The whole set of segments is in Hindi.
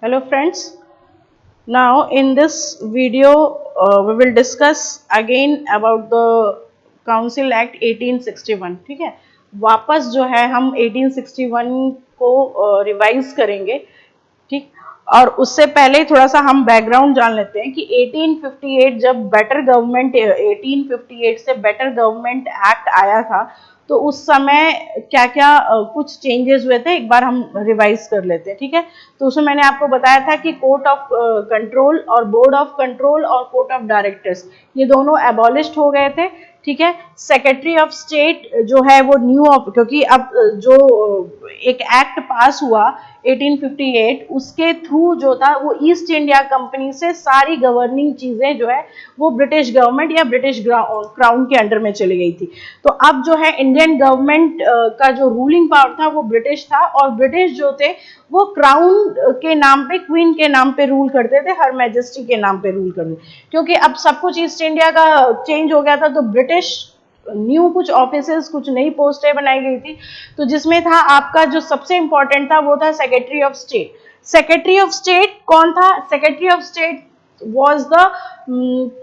Hello friends. Now in this video we will discuss again about the Council Act 1861. ठीक है, वापस जो है हम 1861 को रिवाइज करेंगे. ठीक, और उससे पहले थोड़ा सा हम बैकग्राउंड जान लेते हैं कि 1858 जब बेटर गवर्नमेंट 1858 से बेटर गवर्नमेंट एक्ट आया था तो उस समय क्या क्या कुछ चेंजेस हुए थे, एक बार हम रिवाइज कर लेते हैं. ठीक है, तो उसमें मैंने आपको बताया था कि कोर्ट ऑफ कंट्रोल और बोर्ड ऑफ कंट्रोल और कोर्ट ऑफ डायरेक्टर्स ये दोनों एबॉलिश्ड हो गए थे. ठीक है, सेक्रेटरी ऑफ स्टेट जो है वो न्यू क्योंकि अब जो एक एक्ट पास हुआ 1858 उसके थ्रू जो था वो ईस्ट इंडिया कंपनी से सारी गवर्निंग चीजें जो है वो ब्रिटिश गवर्नमेंट या ब्रिटिश क्राउन के अंडर में चली गई थी. तो अब जो है इंडियन गवर्नमेंट का जो रूलिंग पावर था वो ब्रिटिश था, और ब्रिटिश जो थे वो क्राउन के नाम पे, क्वीन के नाम पे रूल करते थे, हर मैजेस्टी के नाम पे रूल करते थे. क्योंकि अब सब कुछ ईस्ट इंडिया का चेंज हो गया था तो ब्रिटिश न्यू कुछ ऑफिसेस, कुछ नई पोस्टें बनाई गई थी. तो जिसमें था आपका जो सबसे इंपॉर्टेंट था वो था secretary of state. Secretary of state कौन था? Secretary of state was the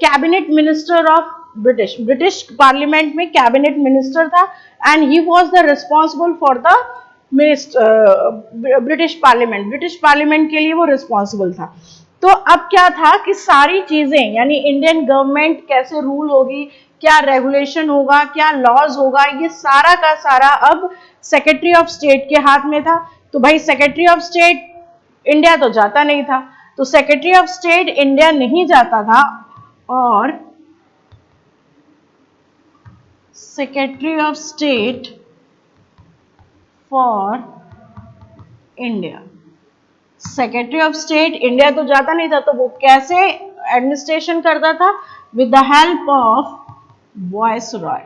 cabinet minister of British parliament में कैबिनेट मिनिस्टर था, and he was the responsible for the British parliament के लिए वो रिस्पॉन्सिबल था. तो अब क्या था कि सारी चीजें यानी इंडियन गवर्नमेंट कैसे रूल होगी, क्या रेगुलेशन होगा, क्या लॉज होगा, ये सारा का सारा अब सेक्रेटरी ऑफ स्टेट के हाथ में था. तो भाई सेक्रेटरी ऑफ स्टेट इंडिया तो जाता नहीं था, तो सेक्रेटरी ऑफ स्टेट इंडिया नहीं जाता था, और secretary of state for India, secretary of state India तो जाता नहीं था, तो वो कैसे एडमिनिस्ट्रेशन करता था? With the help of viceroy.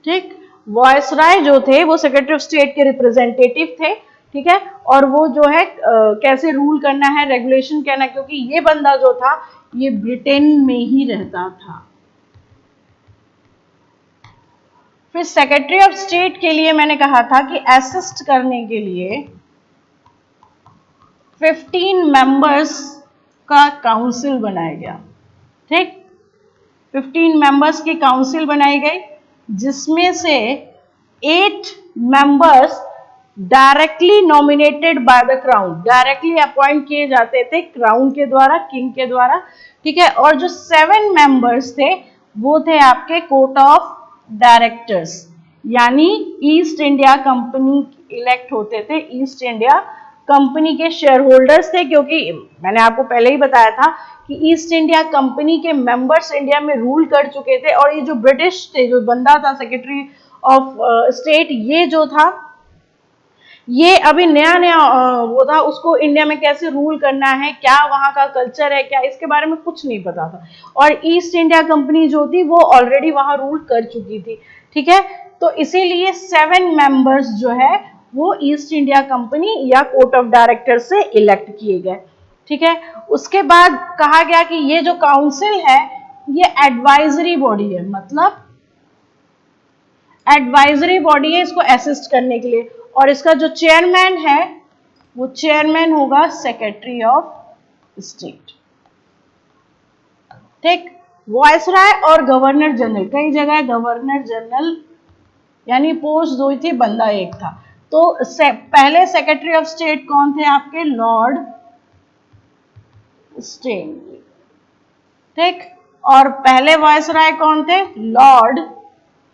ठीक, वॉयसरॉय जो थे वो सेक्रेटरी ऑफ स्टेट के रिप्रेजेंटेटिव थे. ठीक है, और वो जो है कैसे रूल करना है, रेगुलेशन करना है, क्योंकि ये बंदा जो था ये ब्रिटेन में ही रहता था. फिर सेक्रेटरी ऑफ स्टेट के लिए मैंने कहा था कि असिस्ट करने के लिए 15 मेंबर्स का काउंसिल बनाया गया. ठीक, 15 मेंबर्स की काउंसिल बनाई गई, जिसमें से 8 members directly nominated by the crown, directly appoint किए जाते थे क्राउन के द्वारा, किंग के द्वारा. ठीक है, और जो 7 मेंबर्स थे वो थे आपके कोर्ट ऑफ डायरेक्टर्स, यानी ईस्ट इंडिया कंपनी इलेक्ट होते थे. ईस्ट इंडिया कंपनी के शेयर होल्डर्स थे, क्योंकि मैंने आपको पहले ही बताया था कि ईस्ट इंडिया कंपनी के मेंबर्स इंडिया में रूल कर चुके थे, और ये जो ब्रिटिश थे, जो बंदा था सेक्रेटरी ऑफ स्टेट, ये जो था ये अभी नया नया वो था, उसको इंडिया में कैसे रूल करना है, क्या वहां का कल्चर है, क्या इसके बारे में कुछ नहीं पता था. और ईस्ट इंडिया कंपनी जो थी वो ऑलरेडी वहां रूल कर चुकी थी. ठीक है, तो इसीलिए 7 मेंबर्स जो है वो ईस्ट इंडिया कंपनी या कोर्ट ऑफ डायरेक्टर से इलेक्ट किए गए. ठीक है, उसके बाद कहा गया कि ये जो काउंसिल है ये एडवाइजरी बॉडी है, मतलब एडवाइजरी बॉडी है इसको असिस्ट करने के लिए, और इसका जो चेयरमैन है वो चेयरमैन होगा सेक्रेटरी ऑफ स्टेट. ठीक, वायसराय और गवर्नर जनरल, कई जगह गवर्नर जनरल यानी पोस्ट दो थी, बंदा एक था. तो पहले सेक्रेटरी ऑफ स्टेट कौन थे आपके? Lord Stanley. ठीक, और पहले वायसराय कौन थे? Lord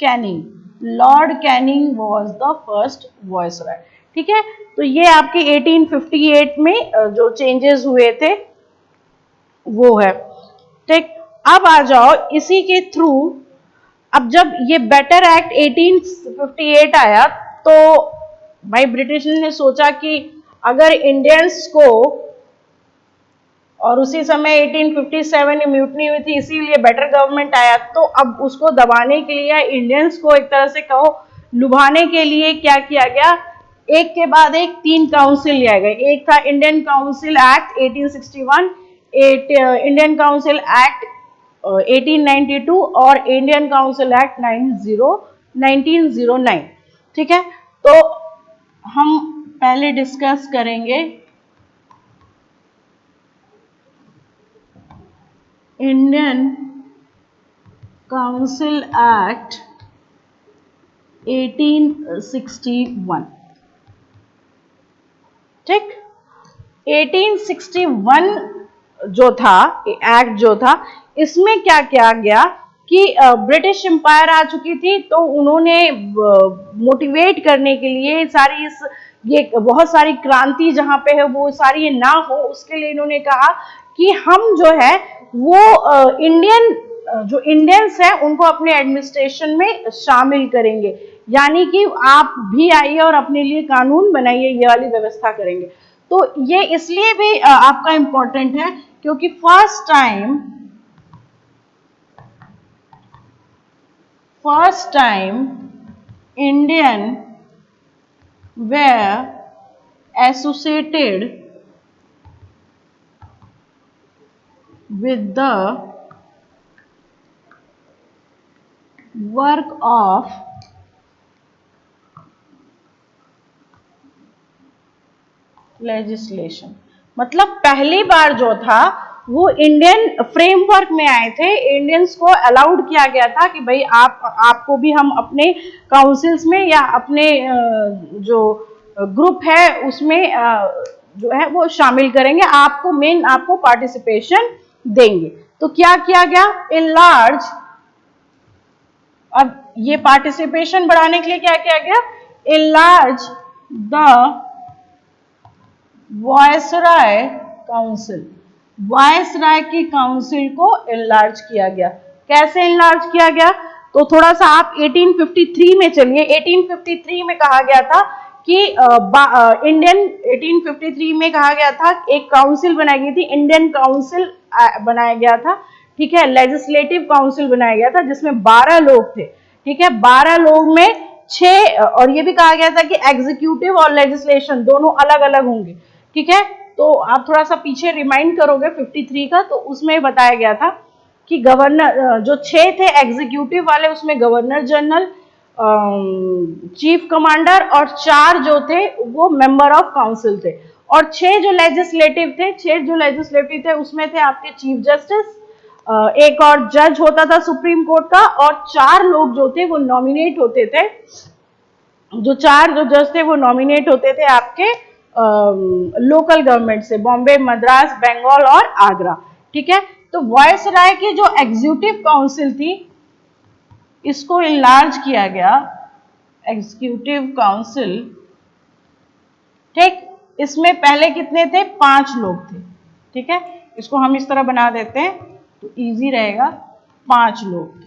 Canning. Lord Canning was the first viceroy. ठीक है, तो ये आपके 1858 में जो चेंजेस हुए थे वो है. ठीक, अब आ जाओ इसी के थ्रू, अब जब ये बेटर एक्ट 1858 आया तो भाई ब्रिटिश ने सोचा कि अगर इंडियंस को, और उसी समय 1857 में म्यूटनी हुई थी इसीलिए बेटर गवर्नमेंट आया, तो अब उसको दबाने के लिए, इंडियंस को एक तरह से कहो लुभाने के लिए क्या किया गया? एक के बाद एक 3 काउंसिल लिया गया. एक था Indian council act 1861, Indian council act 1892 और इंडियन काउंसिल एक्ट 1909. ठीक है, तो हम पहले डिस्कस करेंगे इंडियन काउंसिल एक्ट 1861। ठीक, 1861 जो था एक्ट जो था, इसमें क्या किया गया कि ब्रिटिश एम्पायर आ चुकी थी, तो उन्होंने मोटिवेट करने के लिए सारी इस ये बहुत सारी क्रांति जहां पे है वो सारी ये ना हो, उसके लिए इन्होंने कहा कि हम जो है वो जो इंडियंस हैं उनको अपने एडमिनिस्ट्रेशन में शामिल करेंगे, यानी कि आप भी आइए और अपने लिए कानून बनाइए, ये वाली व्यवस्था करेंगे। तो ये इसलिए भी आपका इंपॉर्टेंट है क्योंकि first time Indian were associated with the work of legislation। मतलब पहली बार जो था वो इंडियन फ्रेमवर्क में आए थे, इंडियंस को अलाउड किया गया था कि भाई आपको भी हम अपने काउंसिल्स में या अपने जो ग्रुप है उसमें जो है वो शामिल करेंगे, आपको पार्टिसिपेशन देंगे। तो क्या किया गया, इनलार्ज, अब ये पार्टिसिपेशन बढ़ाने के लिए क्या किया गया, enlarge the viceroy council, viceroy की काउंसिल को इनलार्ज किया गया। कैसे इनलार्ज किया गया, तो थोड़ा सा आप 1853 में चलिए। 1853 में कहा गया था कि इंडियन 1853 में कहा गया था, एक काउंसिल बनाई गई थी, इंडियन काउंसिल बनाया गया था, ठीक है, लेजिस्लेटिव काउंसिल बनाया गया था जिसमें 12 लोग थे, ठीक है, 12 लोग में 6, और ये भी कहा गया था कि एग्जीक्यूटिव और लेजिस्लेशन दोनों अलग अलग होंगे, ठीक है। तो आप थोड़ा सा पीछे रिमाइंड करोगे 53 का, तो उसमें बताया गया था कि गवर्नर जो 6 थे एग्जीक्यूटिव वाले, उसमें गवर्नर जनरल, चीफ कमांडर और 4 जो थे वो मेंबर ऑफ काउंसिल थे, और 6 जो लेजिस्लेटिव थे उसमें थे आपके चीफ जस्टिस, एक और जज होता था सुप्रीम कोर्ट का, और 4 लोग जो थे वो नॉमिनेट होते थे, जो 4 जो जज थे वो नॉमिनेट होते थे आपके लोकल गवर्नमेंट से, बॉम्बे, मद्रास, बंगाल और आगरा, ठीक है। तो वायसराय की जो एग्जीक्यूटिव काउंसिल थी इसको इनलार्ज किया गया, एग्जीक्यूटिव काउंसिल, ठीक। इसमें पहले कितने थे, 5 लोग थे, ठीक है, इसको हम इस तरह बना देते हैं तो इजी रहेगा, 5 लोग थे,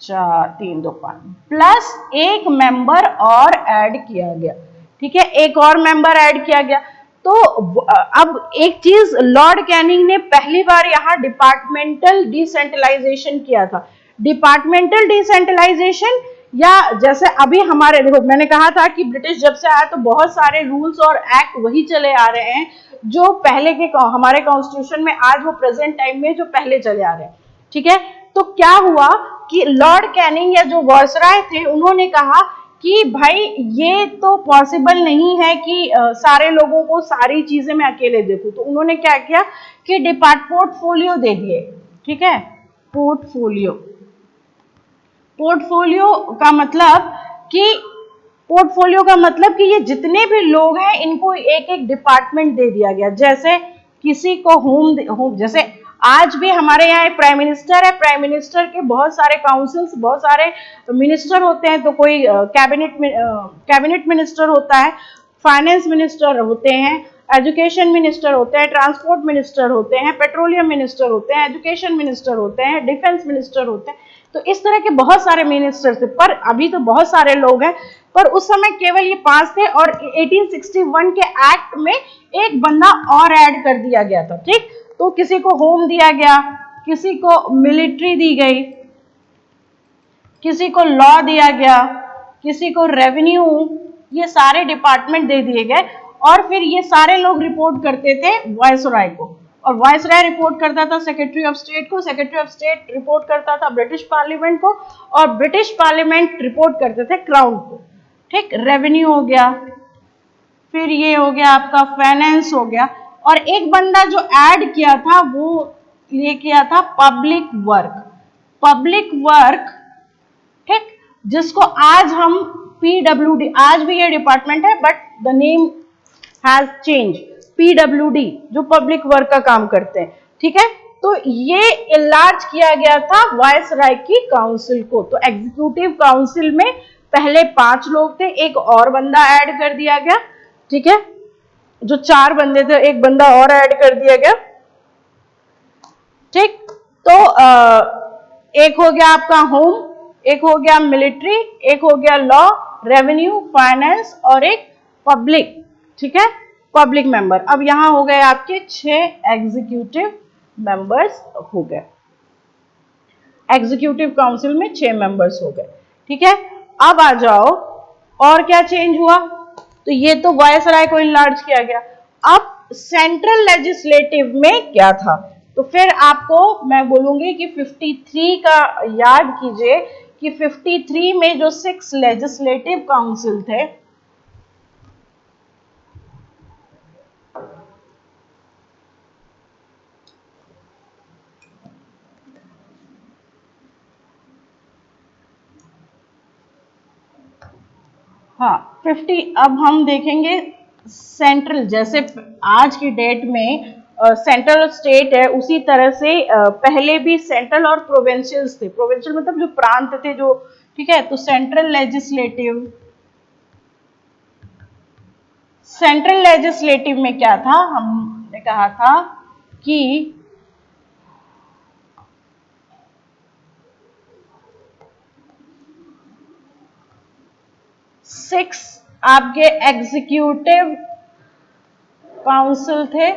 4 3 2 5 प्लस एक मेंबर और ऐड किया गया, ठीक है, एक और मेंबर ऐड किया गया। तो अब एक चीज लॉर्ड कैनिंग ने पहली बार यहाँ डिपार्टमेंटल डिसेंट्रलाइजेशन किया था। डिपार्टमेंटल डिसेंट्रलाइजेशन, या जैसे अभी हमारे, देखो मैंने कहा था कि ब्रिटिश जब से आया तो बहुत सारे रूल्स और एक्ट वही चले आ रहे हैं जो पहले के हमारे कॉन्स्टिट्यूशन में, आज वो प्रेजेंट टाइम में जो पहले चले आ रहे हैं, ठीक है। तो क्या हुआ कि लॉर्ड कैनिंग या जो वायसराय थे उन्होंने कहा कि भाई ये तो पॉसिबल नहीं है कि सारे लोगों को सारी चीजें मैं अकेले देखूं, तो उन्होंने क्या किया कि पोर्टफोलियो दे दिए, ठीक है, पोर्टफोलियो का मतलब कि ये जितने भी लोग हैं इनको एक एक डिपार्टमेंट दे दिया गया। जैसे किसी को होम, जैसे आज भी हमारे यहाँ प्राइम मिनिस्टर है, प्राइम मिनिस्टर के बहुत सारे काउंसिल्स, बहुत सारे मिनिस्टर होते हैं, तो कोई कैबिनेट मिनिस्टर होता है, फाइनेंस मिनिस्टर होते हैं, एजुकेशन मिनिस्टर होते हैं, ट्रांसपोर्ट मिनिस्टर होते हैं, पेट्रोलियम मिनिस्टर होते हैं, एजुकेशन मिनिस्टर होते हैं, डिफेंस मिनिस्टर होते हैं। तो इस तरह के बहुत सारे मिनिस्टर थे, पर अभी तो बहुत सारे लोग हैं, पर उस समय केवल ये 5 थे, और 1861 के एक्ट में एक बंदा और ऐड कर दिया गया था, ठीक। तो किसी को होम दिया गया, किसी को मिलिट्री दी गई, किसी को लॉ दिया गया, किसी को रेवेन्यू, ये सारे डिपार्टमेंट दे दिए गए, और फिर ये सारे लोग रिपोर्ट करते थे वायसराय को, और वायसराय रिपोर्ट करता था सेक्रेटरी ऑफ स्टेट को, सेक्रेटरी ऑफ स्टेट रिपोर्ट करता था ब्रिटिश पार्लियामेंट को, और ब्रिटिश पार्लियामेंट रिपोर्ट करते थे क्राउन को, ठीक। रेवेन्यू हो गया, फिर ये हो गया आपका फाइनेंस हो गया। और एक बंदा जो ऐड किया था वो ये किया था पब्लिक वर्क। पब्लिक वर्क, ठीक, जिसको आज हम पीडब्ल्यूडी, आज भी ये डिपार्टमेंट है but the name has change, PWD, जो पब्लिक वर्क का काम करते हैं, ठीक है। तो ये इलाज किया गया था वायसराय की काउंसिल को। तो एग्जीक्यूटिव काउंसिल में पहले 5 लोग थे, एक और बंदा ऐड कर दिया गया, ठीक है। जो 4 बंदे थे, एक बंदा और ऐड कर दिया गया, ठीक। तो एक हो गया आपका होम, एक हो गया मिलिट्री, एक हो गया लॉ, रेवेन्यू, फाइनेंस और एक पब्लिक, ठीक है, पब्लिक मेंबर। अब यहां हो गए आपके 6 एग्जीक्यूटिव मेंबर्स हो गए, एग्जीक्यूटिव काउंसिल में 6 मेंबर्स हो गए, ठीक है। अब आ जाओ और क्या चेंज हुआ। तो ये तो वायसराय को इनलार्ज किया गया। अब सेंट्रल लेजिस्लेटिव में क्या था, तो फिर आपको मैं बोलूंगी कि 53 का याद कीजिए कि 53 में जो 6 लेजिस्लेटिव काउंसिल थे, हाँ 50, अब हम देखेंगे सेंट्रल, जैसे आज की डेट में सेंट्रल और स्टेट है, उसी तरह से पहले भी सेंट्रल और प्रोविंशियल्स थे। प्रोविंशियल मतलब जो प्रांत थे, जो, ठीक है। तो सेंट्रल लेजिस्लेटिव में क्या था, हमने कहा था कि 6 आपके एग्जीक्यूटिव काउंसिल थे,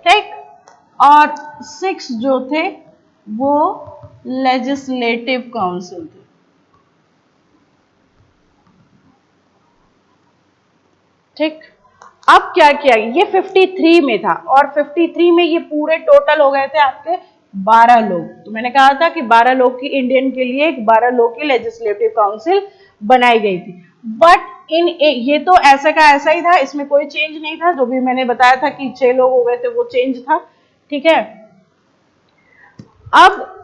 ठीक, और 6 जो थे वो लेजिस्लेटिव काउंसिल थे, ठीक। अब क्या किया, ये 53 में था और 53 में ये पूरे टोटल हो गए थे आपके 12 लोग। तो मैंने कहा था कि 12 लोग की इंडियन के लिए एक 12 लोग की लेजिस्लेटिव काउंसिल बनाई गई थी। बट ये तो ऐसा का ऐसा ही था, इसमें कोई चेंज नहीं था। जो भी मैंने बताया था कि 6 लोग हो गए थे वो चेंज था, ठीक है। अब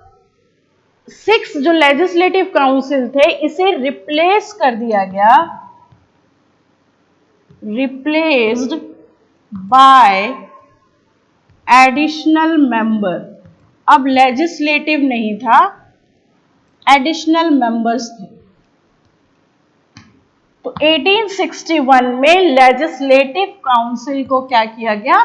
6 जो लेजिस्लेटिव काउंसिल थे इसे रिप्लेस कर दिया गया, रिप्लेस्ड बाय एडिशनल मेंबर। अब लेजिस्लेटिव नहीं था, एडिशनल मेंबर्स थे। तो 1861 में लेजिस्लेटिव काउंसिल को क्या किया गया,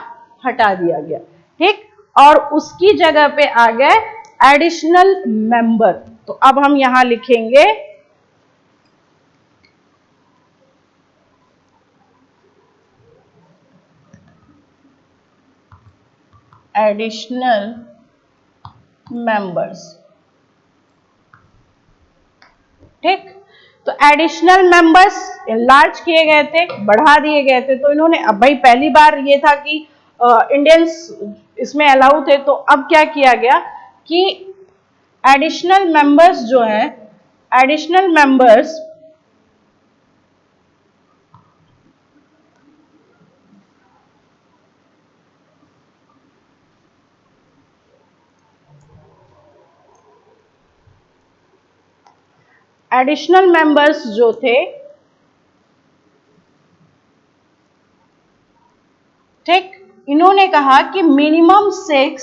हटा दिया गया, ठीक। और उसकी जगह पे आ गए एडिशनल मेंबर। तो अब हम यहां लिखेंगे एडिशनल मेंबर्स, ठीक। तो एडिशनल मेंबर्स इनलार्ज किए गए थे, बढ़ा दिए गए थे। तो इन्होंने, अब भाई पहली बार ये था कि इंडियंस इसमें अलाउ थे, तो अब क्या किया गया कि एडिशनल मेंबर्स जो है, एडिशनल मेंबर्स एडिशनल मेंबर्स जो थे, ठीक, इन्होंने कहा कि मिनिमम 6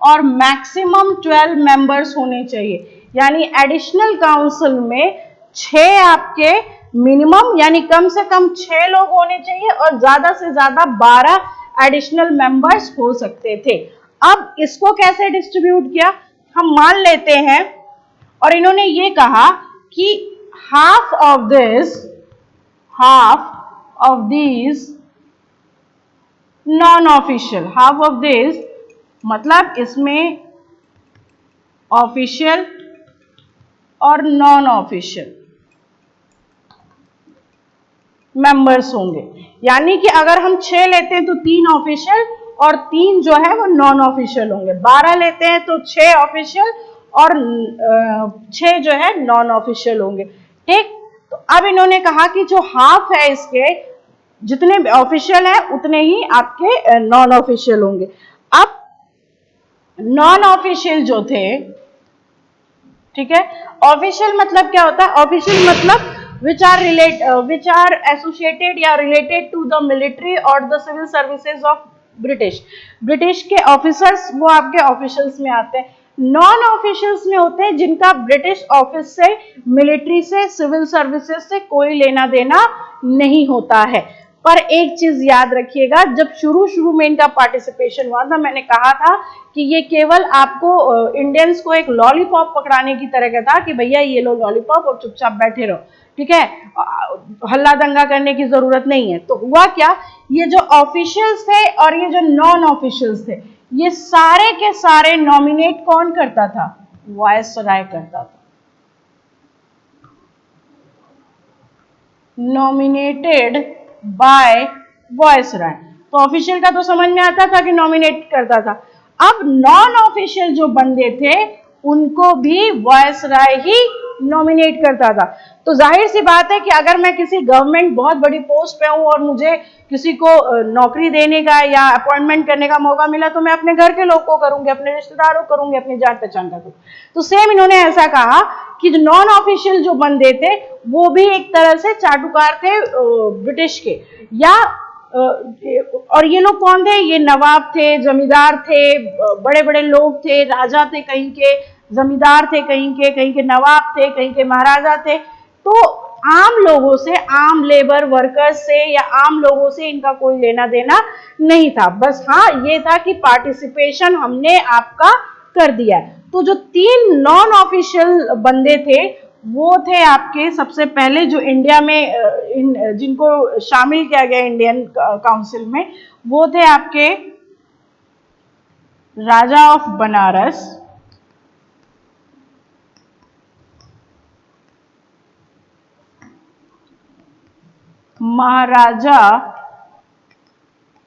और मैक्सिमम 12 मेंबर्स होने चाहिए। यानी एडिशनल काउंसिल में 6 आपके मिनिमम, यानी कम से कम 6 लोग होने चाहिए और ज्यादा से ज्यादा 12 एडिशनल मेंबर्स हो सकते थे। अब इसको कैसे डिस्ट्रीब्यूट किया, हम मान लेते हैं, और इन्होंने ये कहा कि half of this non official, half of this मतलब इसमें ऑफिशियल और नॉन ऑफिशियल मेंबर्स होंगे। यानी कि अगर हम 6 लेते हैं तो 3 ऑफिशियल और 3 जो है वो नॉन ऑफिशियल होंगे। 12 लेते हैं तो 6 ऑफिशियल और 6 जो है नॉन ऑफिशियल होंगे, ठीक। तो अब इन्होंने कहा कि जो हाफ है इसके, जितने ऑफिशियल हैं उतने ही आपके नॉन ऑफिशियल होंगे। अब नॉन ऑफिशियल जो थे, ठीक है, ऑफिशियल मतलब क्या होता है? ऑफिशियल मतलब विच आर एसोसिएटेड या रिलेटेड टू द मिलिट्री और the civil services of British. British के ऑफिसर्स वो आपके ऑफिशियल्स में आते हैं। नॉन ऑफिशियल्स में होते हैं जिनका ब्रिटिश ऑफिस से, मिलिट्री से, सिविल सर्विसेज से कोई लेना देना नहीं होता है। पर एक चीज याद रखिएगा, जब शुरू शुरू में इनका पार्टिसिपेशन हुआ था, मैंने कहा था कि ये केवल आपको इंडियंस को एक लॉलीपॉप पकड़ाने की तरह का था कि भैया ये लो लॉलीपॉप और चुपचाप बैठे रहो, ठीक है, हल्ला दंगा करने की जरूरत नहीं है। तो हुआ क्या, ये जो ऑफिशियल्स थे और ये जो नॉन ऑफिशियल्स थे, ये सारे के सारे नॉमिनेट कौन करता था? वायसराय करता था। Nominated by viceroy. तो ऑफिशियल का तो समझ में आता था कि नॉमिनेट करता था। अब नॉन ऑफिशियल जो बंदे थे उनको भी वायसराय ही नॉमिनेट करता था। तो जाहिर सी बात है कि अगर मैं किसी गवर्नमेंट बहुत बड़ी पोस्ट पे हूं और मुझे किसी को नौकरी देने का या अपॉइंटमेंट करने का मौका मिला तो मैं अपने घर के लोग को करूंगी, अपने रिश्तेदारों को करूंगी, अपनी जान पहचान का करूंगी। तो सेम इन्होंने ऐसा कहा कि जो नॉन ऑफिशियल जो बंदे थे वो भी एक तरह से चाटुकार थे ब्रिटिश के, या और ये लोग कौन थे? ये नवाब थे, जमींदार थे, बड़े बड़े लोग थे, राजा थे, कहीं के जमींदार थे, कहीं के नवाब थे, कहीं के महाराजा थे। तो आम लोगों से, आम लेबर वर्कर्स से या आम लोगों से इनका कोई लेना देना नहीं था। बस हाँ ये था कि पार्टिसिपेशन हमने आपका कर दिया है। तो जो 3 नॉन ऑफिशियल बंदे थे वो थे आपके, सबसे पहले जो इंडिया में जिनको शामिल किया गया इंडियन काउंसिल में, वो थे आपके राजा ऑफ बनारस, महाराजा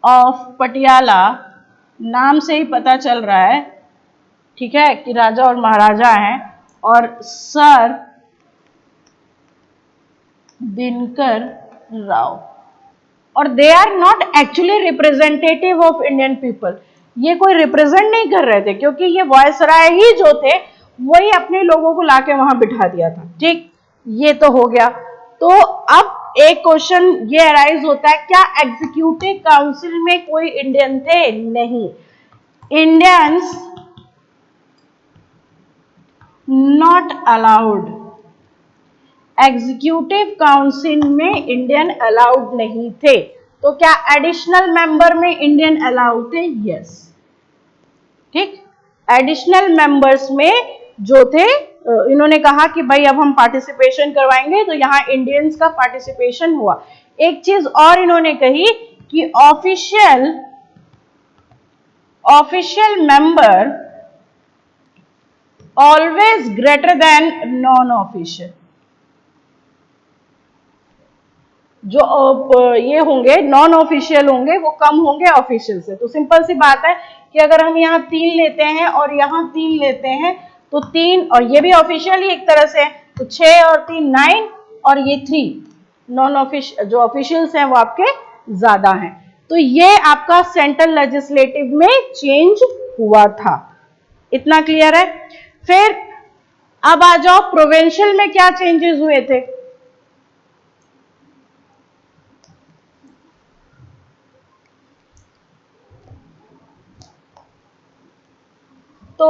ऑफ पटियाला, नाम से ही पता चल रहा है, ठीक है, कि राजा और महाराजा हैं, और सर दिनकर राव। और they are not actually representative of Indian people, ये कोई रिप्रेजेंट नहीं कर रहे थे, क्योंकि ये वायसराय ही जो थे वही अपने लोगों को लाके वहां बिठा दिया था। ठीक, ये तो हो गया। तो अब एक क्वेश्चन ये अराइज होता है, क्या एग्जीक्यूटिव काउंसिल में कोई इंडियन थे? नहीं, Indians not allowed, executive council में इंडियन अलाउड नहीं थे। तो क्या एडिशनल मेंबर में इंडियन अलाउड थे? यस, ठीक, एडिशनल मेंबर्स में जो थे इन्होंने कहा कि भाई अब हम पार्टिसिपेशन करवाएंगे, तो यहां इंडियंस का पार्टिसिपेशन हुआ। एक चीज और इन्होंने कही कि official member always greater than non official. जो ये होंगे नॉन ऑफिशियल होंगे वो कम होंगे ऑफिशियल से। तो सिंपल सी बात है कि अगर हम यहाँ 3 लेते हैं और यहाँ 3 लेते हैं तो 3, और ये भी ऑफिशियल ही एक तरह से है, तो 6 और 3 9, और ये 3 नॉन ऑफिशियल, जो ऑफिशियल्स हैं वो आपके ज्यादा हैं। तो ये आपका सेंट्रल लेजिस्लेटिव में चेंज हुआ था। इतना क्लियर है? फिर अब आ जाओ प्रोविंशियल में क्या चेंजेस हुए थे। तो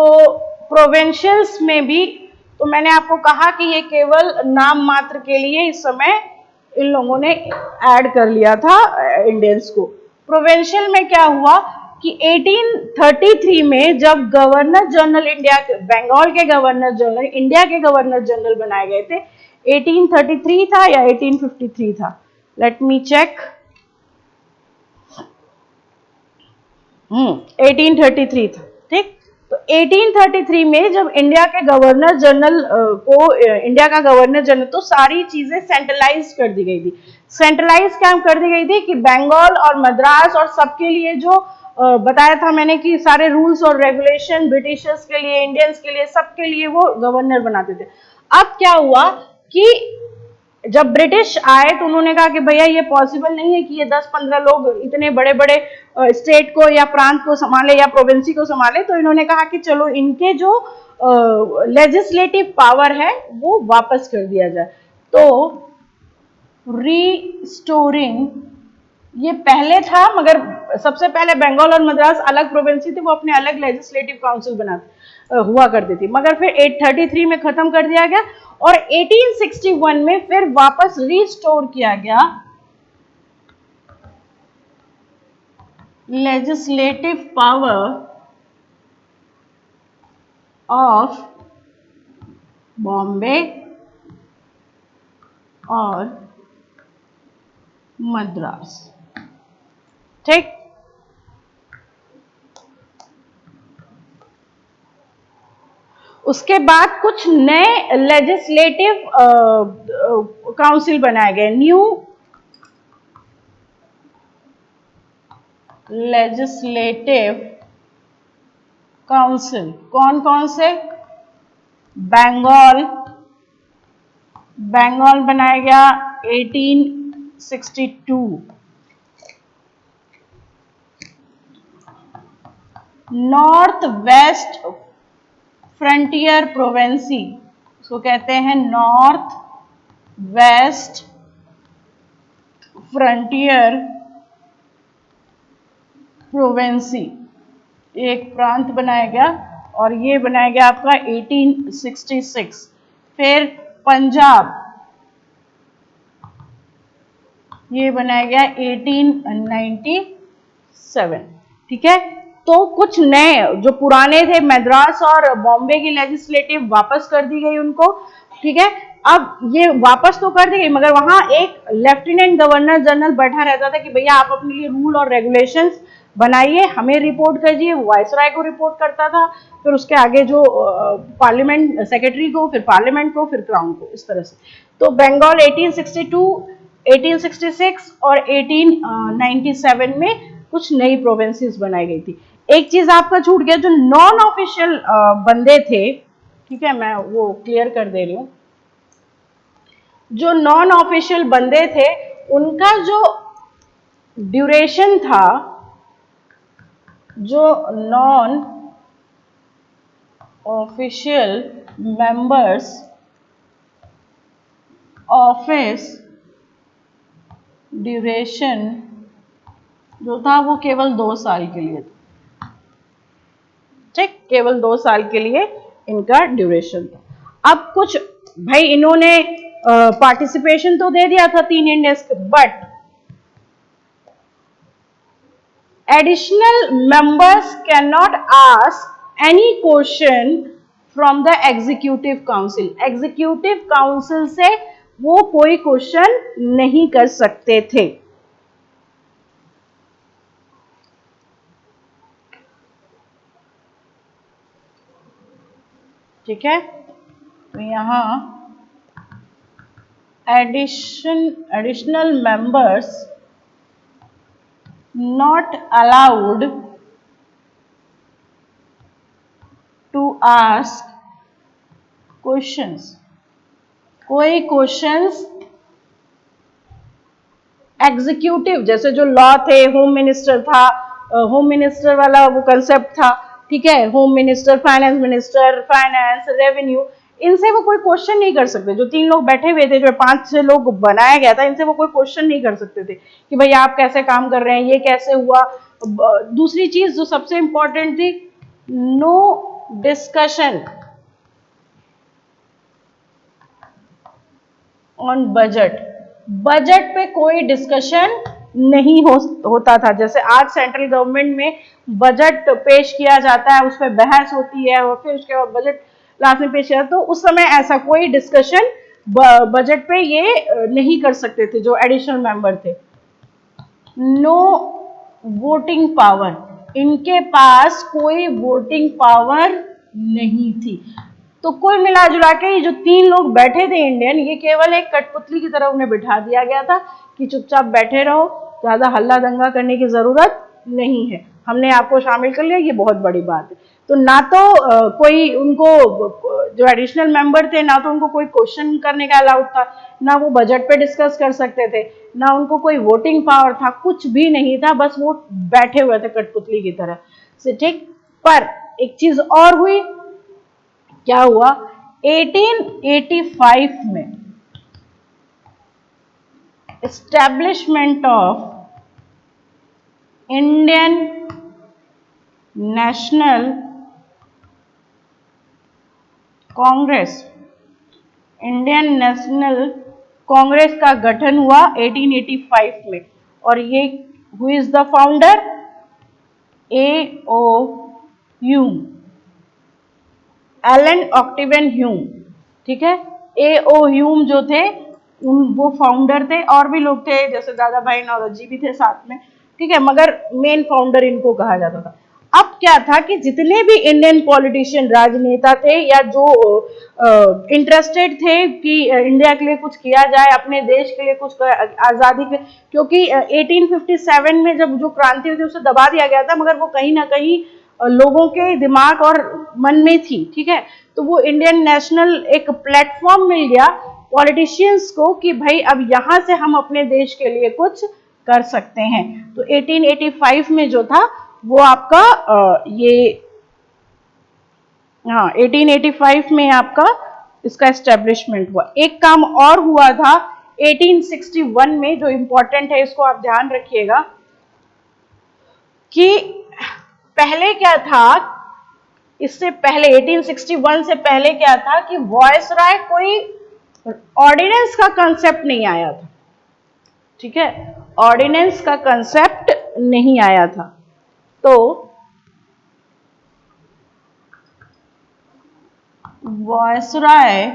प्रोविंशियल्स में भी, तो मैंने आपको कहा कि ये केवल नाम मात्र के लिए इस समय इन लोगों ने ऐड कर लिया था इंडियंस को। प्रोविंशियल में क्या हुआ कि 1833 में जब गवर्नर जनरल इंडिया, बंगाल के गवर्नर जनरल इंडिया के गवर्नर जनरल बनाए गए थे, 1833 था या 1853 था, लेट मी चेक। 1833 था, ठीक। तो 1833 में जब इंडिया के गवर्नर जनरल को इंडिया का गवर्नर जनरल, तो सारी चीजें सेंट्रलाइज कर दी गई थी। सेंट्रलाइज क्या कर दी गई थी कि बंगाल और मद्रास और सबके लिए जो बताया था मैंने कि सारे रूल्स और रेगुलेशन ब्रिटिशर्स के लिए, इंडियंस के लिए, सबके लिए वो गवर्नर बनाते थे। अब क्या हुआ कि जब ब्रिटिश आए तो उन्होंने कहा कि भैया ये पॉसिबल नहीं है कि ये 10-15 लोग इतने बड़े बड़े स्टेट को या प्रांत को संभाले या प्रोविंसी को संभाले, तो इन्होंने कहा कि चलो इनके जो लेजिस्लेटिव पावर है वो वापस कर दिया जाए। तो रीस्टोरिंग ये पहले था, मगर सबसे पहले बंगाल और मद्रास अलग प्रोविंसी थे, वो अपने अलग लेजिस्लेटिव काउंसिल हुआ करती थी, मगर फिर 833 में खत्म कर दिया गया और 1861 में फिर वापस रीस्टोर किया गया लेजिस्लेटिव पावर ऑफ बॉम्बे और मद्रास। ठीक, उसके बाद कुछ नए लेजिस्लेटिव काउंसिल बनाए गए, न्यू लेजिस्लेटिव काउंसिल। कौन कौन से? बंगाल बनाया गया 1862, नॉर्थ वेस्ट फ्रंटियर प्रोवेंसी, उसको कहते हैं नॉर्थ वेस्ट फ्रंटियर प्रोवेंसी, एक प्रांत बनाया गया और ये बनाया गया आपका 1866। फिर पंजाब, ये बनाया गया 1897। ठीक है, तो कुछ नए जो पुराने थे मद्रास और बॉम्बे की लेजिस्लेटिव वापस कर दी गई उनको। ठीक है, अब ये वापस तो कर दी गई, मगर वहां एक लेफ्टिनेंट गवर्नर जनरल बैठा रहता था कि भैया आप अपने लिए रूल और रेगुलेशंस बनाइए, हमें रिपोर्ट करिए, वो वायसराय को रिपोर्ट करता था, फिर उसके आगे जो पार्लियामेंट सेक्रेटरी को, फिर पार्लियामेंट को, फिर क्राउन को, इस तरह से। तो बंगाल 1862, 1866 और 1897 में कुछ नई प्रोविंसेस बनाई गई थी। एक चीज आपका छूट गया, जो नॉन ऑफिशियल बंदे थे, ठीक है, मैं वो क्लियर कर दे रही हूं। जो नॉन ऑफिशियल बंदे थे उनका जो ड्यूरेशन था, जो non official members office duration जो था वो केवल 2 साल के लिए था। ठीक, केवल 2 साल के लिए इनका ड्यूरेशन था। अब कुछ भाई इन्होंने पार्टिसिपेशन तो दे दिया था 3 Indians, but additional members can not ask any question from the executive council. Executive council से वो कोई क्वेश्चन नहीं कर सकते थे। ठीक है, तो यहां additional members not allowed to ask questions। कोई क्वेश्चंस एग्जीक्यूटिव, जैसे जो लॉ थे, होम मिनिस्टर था, होम मिनिस्टर वाला वो कंसेप्ट था, ठीक है, home minister, finance minister, finance, revenue, इनसे वो कोई क्वेश्चन नहीं कर सकते। जो 3 लोग बैठे हुए थे, जो 5-6 लोग बनाया गया था, इनसे वो कोई क्वेश्चन नहीं कर सकते थे कि भाई आप कैसे काम कर रहे हैं, ये कैसे हुआ। दूसरी चीज जो सबसे इंपॉर्टेंट थी, no discussion on budget. Budget पे कोई डिस्कशन नहीं होता था। जैसे आज सेंट्रल गवर्नमेंट में बजट पेश किया जाता है, उस पर बहस होती है और फिर उसके बाद बजट लास्ट में पेश किया, तो उस समय ऐसा कोई डिस्कशन बजट पे ये नहीं कर सकते थे जो एडिशनल मेंबर थे। नो वोटिंग पावर, इनके पास कोई वोटिंग पावर नहीं थी। तो कुल मिला जुला के ये जो 3 लोग बैठे थे इंडियन, ये केवल एक कठपुतली की तरह उन्हें बिठा दिया गया था कि चुपचाप बैठे रहो, ज्यादा हल्ला दंगा करने की जरूरत नहीं है, हमने आपको शामिल कर लिया, ये बहुत बड़ी बात है। तो ना तो कोई उनको जो एडिशनल मेंबर थे ना तो उनको कोई क्वेश्चन करने का अलाउड था, ना वो बजट पे डिस्कस कर सकते थे, ना उनको कोई वोटिंग पावर था, कुछ भी नहीं था, बस वो बैठे हुए थे कठपुतली की तरह से, ठीक। पर एक चीज और हुई, क्या हुआ, 1885 में establishment of Indian National Congress, Indian National Congress का गठन हुआ 1885 में। और ये who is the founder, A O Hume, Allan Octavian Hume, ठीक है। ए ओ ह्यूम जो थे वो फाउंडर थे, और भी लोग थे जैसे दादा भाई नौरोजी भी थे साथ में, ठीक है, मगर मेन फाउंडर इनको कहा जाता था। अब क्या था कि जितने भी इंडियन पॉलिटिशियन, राजनेता थे या जो इंटरेस्टेड थे कि इंडिया के लिए कुछ किया जाए, अपने देश के लिए कुछ, आजादी के, क्योंकि 1857 में जब जो क्रांति हुई थी उसे दबा दिया गया था, मगर वो कहीं ना कहीं लोगों के दिमाग और मन में थी, ठीक है। तो वो इंडियन नेशनल एक प्लेटफॉर्म मिल गया पॉलिटिशियंस को कि भाई अब यहां से हम अपने देश के लिए कुछ कर सकते हैं। तो 1885 में जो था वो आपका ये, हाँ 1885 में आपका इसका एस्टेब्लिशमेंट हुआ। एक काम और हुआ था 1861 में जो इंपॉर्टेंट है, इसको आप ध्यान रखिएगा कि पहले क्या था, इससे पहले 1861 से पहले क्या था कि वॉयसराय कोई ऑर्डिनेंस का कंसेप्ट नहीं आया था, ठीक है, ऑर्डिनेंस का कंसेप्ट नहीं आया था। तो viceroy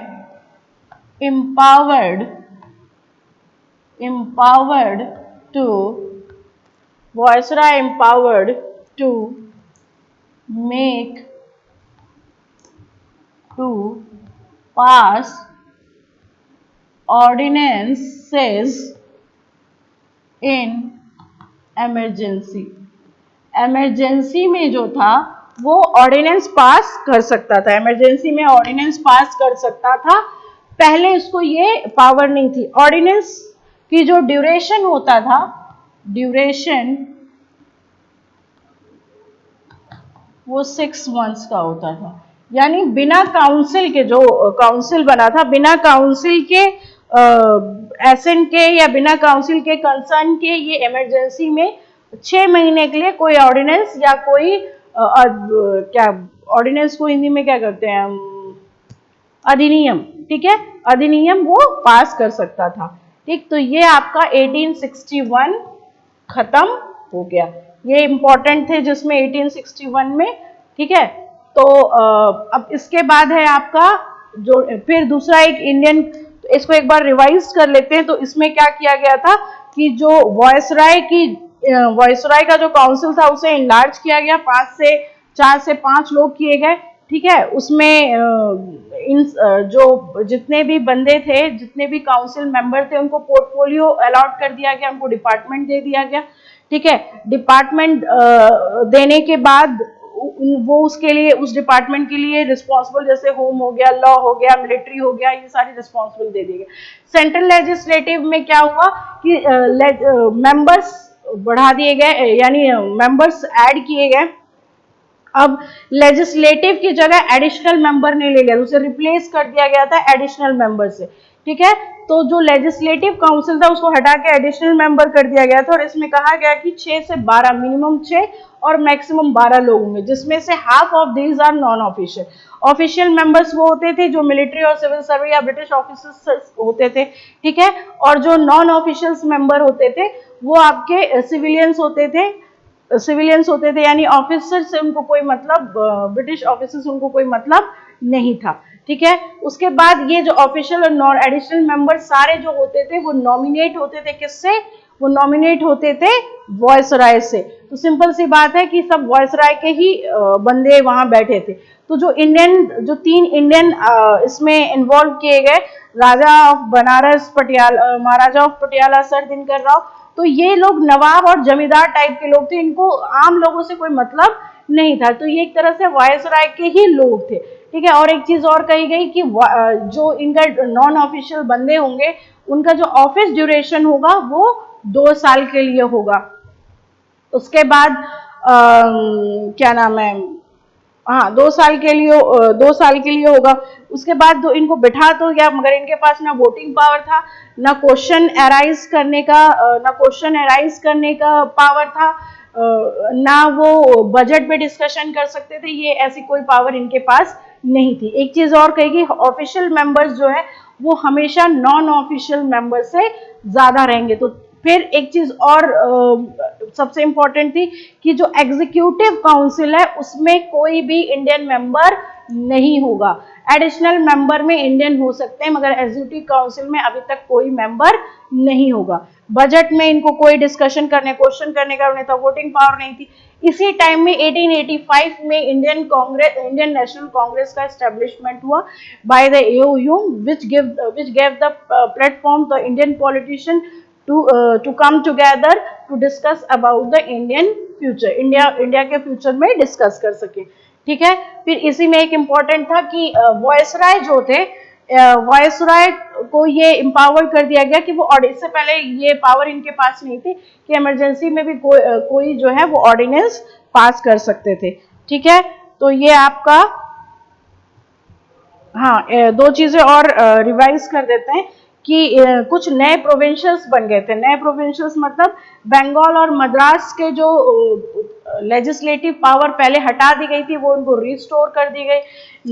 empowered to Viceroy empowered to make to pass ordinances in emergency। Emergency में जो था वो ऑर्डिनेंस पास कर सकता था, इमरजेंसी में ऑर्डिनेंस पास कर सकता था, पहले उसको ये पावर नहीं थी। ऑर्डिनेंस की जो ड्यूरेशन होता था, ड्यूरेशन वो 6 मंथ्स का होता था, यानी बिना काउंसिल के, जो काउंसिल बना था बिना काउंसिल के एसेंट के या बिना काउंसिल के कंसर्न के, ये इमरजेंसी में 6 महीने के लिए कोई ऑर्डिनेंस या कोई क्या ऑर्डिनेंस को हिंदी में क्या करते हैं हम, अधिनियम, ठीक है, अधिनियम वो पास कर सकता था, ठीक। तो ये आपका 1861 खत्म हो गया, ये इंपॉर्टेंट थे जिसमें 1861 में, ठीक है। तो अब इसके बाद है आपका जो फिर दूसरा एक इंडियन, इसको एक बार रिवाइज कर लेते हैं। तो इसमें क्या किया गया था कि जो वॉयसराय का जो काउंसिल था उसे इनलार्ज किया गया, 4 से 5 लोग किए गए, ठीक है। उसमें जो जितने भी बंदे थे, जितने भी काउंसिल मेंबर थे, उनको पोर्टफोलियो अलॉट कर दिया गया, उनको डिपार्टमेंट दे दिया गया, ठीक है। डिपार्टमेंट देने के बाद वो उसके लिए, उस डिपार्टमेंट के लिए रिस्पॉन्सिबल, जैसे होम हो गया, लॉ हो गया, मिलिट्री हो गया, ये सारी रिस्पॉन्सिबल दे दिए गए। सेंट्रल लेजिस्लेटिव में क्या हुआ कि मेंबर्स बढ़ा दिए गए, यानी मेंबर्स ऐड किए गए। अब लेजिस्लेटिव की जगह एडिशनल मेंबर ने ले लिया, उसे रिप्लेस कर दिया गया था एडिशनल मेंबर से, ठीक है। तो जो लेजिस्लेटिव काउंसिल था उसको हटा के एडिशनल मेंबर कर दिया गया था, और इसमें कहा गया कि 6 से 12, मिनिमम 6 और मैक्सिमम 12 लोग होंगे, जिसमें से half of these are non official. Official members वो होते थे जो मिलिट्री और सिविल सर्विस या ब्रिटिश ऑफिसर्स होते थे, ठीक है, और जो नॉन ऑफिशियल्स मेंबर होते थे वो आपके सिविलियंस होते थे, यानी ऑफिसर से उनको कोई मतलब, ब्रिटिश ऑफिसर से उनको कोई मतलब नहीं था, ठीक है। उसके बाद ये जो ऑफिशियल और नॉन एडिशनल मेंबर सारे जो होते थे वो नॉमिनेट होते थे, किससे, वो नॉमिनेट होते थे वॉयसराय से। तो सिंपल सी बात है कि सब वॉयसराय के ही बंदे वहां बैठे थे। तो जो 3 इंडियन इसमें इन्वॉल्व किए गए, Raja of Banaras Patiala, Maharaja of Patiala sir Dinkar Rao, तो ये लोग नवाब और जमींदार टाइप के लोग थे, इनको आम लोगों से कोई मतलब नहीं था। तो ये एक तरह से वायसराय के ही लोग थे, ठीक है। और एक चीज और कही गई कि जो इनका नॉन ऑफिशियल बंदे होंगे उनका जो ऑफिस ड्यूरेशन होगा वो 2 साल के लिए होगा। उसके बाद क्या नाम है, हाँ 2 साल के लिए, 2 साल के लिए होगा। उसके बाद इनको बिठा तो गया, मगर इनके पास ना वोटिंग पावर था, ना क्वेश्चन एराइज करने का, पावर था, ना वो बजट पे डिस्कशन कर सकते थे। ये ऐसी कोई पावर इनके पास नहीं थी। एक चीज और कहेगी, ऑफिशियल मेंबर्स जो है वो हमेशा नॉन ऑफिशियल मेंबर से ज्यादा रहेंगे। तो फिर एक चीज और सबसे इंपॉर्टेंट थी कि जो एग्जीक्यूटिव काउंसिल है उसमें कोई भी इंडियन मेंबर नहीं होगा। एडिशनल मेंबर में इंडियन हो सकते हैं, मगर एग्जीक्यूटिव काउंसिल में अभी तक कोई मेंबर नहीं होगा। बजट में इनको कोई डिस्कशन करने, क्वेश्चन करने का उन्हें तो वोटिंग पावर नहीं थी। इसी टाइम में 1885 में इंडियन नेशनल कांग्रेस का एस्टेब्लिशमेंट हुआ by the AOU, which gave the platform the Indian politician to come together to discuss about the Indian future, India के फ्यूचर में डिस्कस कर सके, ठीक है। फिर इसी में एक इम्पॉर्टेंट था कि वॉयसराय जो थे, वॉयसराय को ये एम्पावर कर दिया गया कि वो इससे पहले ये पावर इनके पास नहीं थी कि इमरजेंसी में भी कोई जो है वो ऑर्डिनेंस पास कर सकते थे, ठीक है। तो ये आपका, हाँ, दो चीजें और रिवाइज कर देते हैं कि कुछ नए प्रोविंशियल्स बन गए थे। नए प्रोविंशियल्स मतलब बंगाल और मद्रास के जो लेजिस्लेटिव पावर पहले हटा दी गई थी वो उनको रिस्टोर कर दी गई।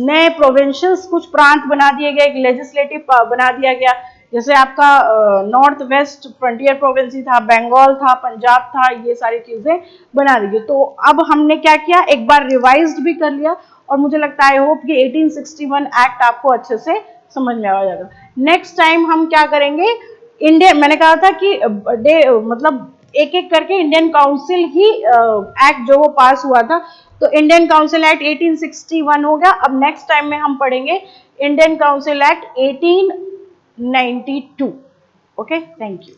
नए प्रोविंशियल्स कुछ प्रांत बना दिए गए, एक लेजिस्लेटिव बना दिया गया। जैसे आपका नॉर्थ वेस्ट फ्रंटियर प्रोविंस था, बंगाल था, पंजाब था, ये सारी चीजें बना दी गई। तो अब हमने क्या किया, एक बार रिवाइज्ड भी कर लिया, और मुझे लगता है, आई होप कि 1861 एक्ट आपको अच्छे से समझ में आ जाएगा। नेक्स्ट टाइम हम क्या करेंगे, इंडिया, मैंने कहा था कि मतलब एक एक करके इंडियन काउंसिल ही एक्ट जो वो पास हुआ था। तो इंडियन काउंसिल एक्ट 1861 हो गया। अब नेक्स्ट टाइम में हम पढ़ेंगे Indian council act 1892। Okay, thank you.